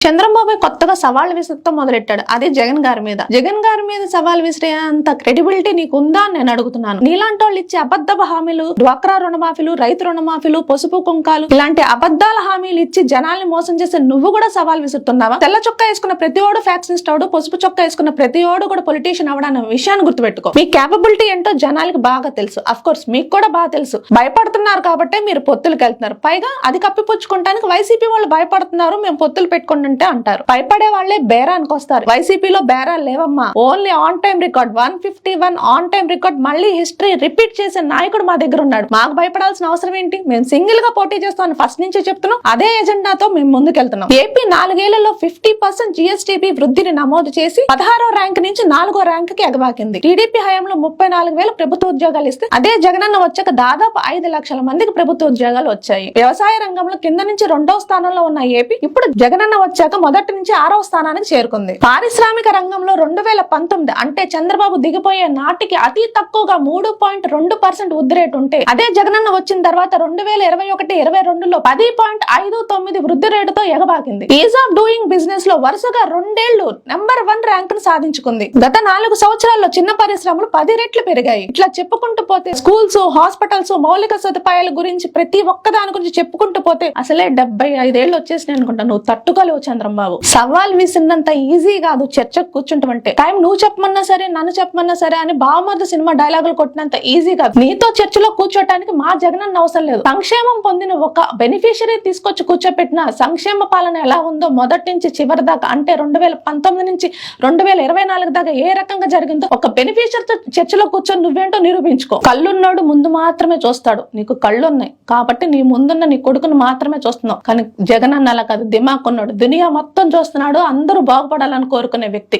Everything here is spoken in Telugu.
చంద్రబాబు కొత్తగా సవాల్ విసురుతో మొదలెట్టాడు. అది జగన్ గారి మీద సవాల్ విసిరే అంత క్రెడిబిలిటీ నీకు ఉందా అని నేను అడుగుతున్నాను. నీలాంటి వాళ్ళు ఇచ్చే అబద్ధ హామీలు, డ్వాక్రా రుణమాఫీలు, రైతు రుణమాఫీలు, పసుపు కుంకాలు ఇలాంటి అబద్ధాల హామీలు ఇచ్చి జనాల్ని మోసం చేసే నువ్వు కూడా సవాల్ విసురుతున్నావా? తెల్ల చొక్కా వేసుకున్న ప్రతి ఓడు ఫ్యాక్షనిస్ట్ అవడు, పసుపు చొక్కా వేసుకున్న ప్రతి ఓడు కూడా పొలిటీషియన్ అవడన్న విషయాన్ని గుర్తుపెట్టుకో. మీ క్యాపబిలిటీ ఏంటో జనాలకి బాగా తెలుసు. అఫ్ కోర్స్ మీకు కూడా బాగా తెలుసు. భయపడుతున్నారు కాబట్టి మీరు పొత్తులకు వెళ్తున్నారు. పైగా అది కప్పిపుచ్చుకోవడానికి వైసీపీ వాళ్ళు భయపడుతున్నారు, మేము పొత్తులు పెట్టుకుంటే అంటారు. భయపడే వాళ్లే బేరానికి వస్తారు. వైసీపీలో బేరాలు లేవమ్మా. Only on time record 151 on time record మళ్ళీ హిస్టరీ రిపీట్ చేసే నాయకుడు మా దగ్గర ఉన్నాడు. మాకు భయపడాల్సిన అవసరం ఏంటి? మేము సింగిల్ గా పోటీ చేస్తామని ఫస్ట్ నుంచి చెప్తున్నాం. అదే ఎజెండాతో మేము ముందుకెళ్తున్నాం. ఏపీ 4 ఏళ్లలో 50% జీఎస్టీపీ వృద్ధిని నమోదు చేసి 16వ ర్యాంక్ నుంచి 4వ ర్యాంక్ కి ఎగబాకింది. టీడీపీ హయాంలో 34,000 ప్రభుత్వ ఉద్యోగాలు ఇస్తే అదే జగనన్న వచ్చాక దాదాపు 5 లక్షల మందికి ప్రభుత్వ ఉద్యోగాలు వచ్చాయి. వ్యవసాయ రంగంలో కింద నుంచి 2వ స్థానంలో ఉన్న ఏపీ ఇప్పుడు జగనన్న వచ్చాక మొదటి నుంచి 6వ స్థానానికి చేరుకుంది. పారిశ్రామిక రంగంలో 2019 అంటే చంద్రబాబు దిగిపోయే నాటికి అతి తక్కువగా 3.2% వృద్ధి రేటు ఉంటే అదే జగనన్న వచ్చిన తర్వాత 2021-22లో 10.59 వృద్ధి రేటుతో ఎగబాకింది. ఈజ్ ఆఫ్ డూయింగ్ బిజినెస్ లో వరుసగా 2 ఏళ్లు నెంబర్ 1 ర్యాంక్ ను సాధించుకుంది. గత 4 సంవత్సరాల్లో చిన్న పరిశ్రమలు 10 రెట్లు పెరిగాయి. ఇట్లా చెప్పుకుంటూ పోతే స్కూల్స్, హాస్పిటల్స్, మౌలిక సదుపాయాల గురించి ప్రతి ఒక్క దాని గురించి చెప్పుకుంటూ పోతే అసలే 75 ఏళ్ళు వచ్చేసినాయి అనుకుంటా. నువ్వు తట్టుకోలేవు చంద్రబాబు. సవాల్ విసిరినంత ఈజీ కాదు చర్చకు కూర్చుంటామంటే. టైం నువ్వు చెప్పమన్నా సరే, నన్ను చెప్పమన్నా సరే అని బావమరిది సినిమా డైలాగులు కొట్టినంత ఈజీ కాదు. నీతో చర్చలో కూర్చోటానికి మా జగనన్న అవసరం లేదు. సంక్షేమం పొందిన ఒక బెనిఫిషియరీ తీసుకొచ్చి కూర్చోపెట్టిన సంక్షేమ పాలన ఎలా ఉందో మొదటి నుంచి చివరి దాకా అంటే 2019 నుంచి 2024 దాకా ఏ రకంగా జరిగిందో ఒక బెనిఫిషియరీతో చర్చలో కూర్చొని నువ్వేంటో నిరూపించుకో. కళ్ళున్నాడు ముందు మాత్రమే చూస్తాడు. నీకు కళ్ళు ఉన్నాయి కాబట్టి నీ ముందున్న నీ కొడుకును మాత్రమే చూస్తున్నావు. కానీ జగనన్న అలా కాదు, దిమాక్ ఉన్నాడు. దునియా మొత్తం చూస్తున్నాడు. అందరూ బాగుపడాలని కోరుకునే వ్యక్తి.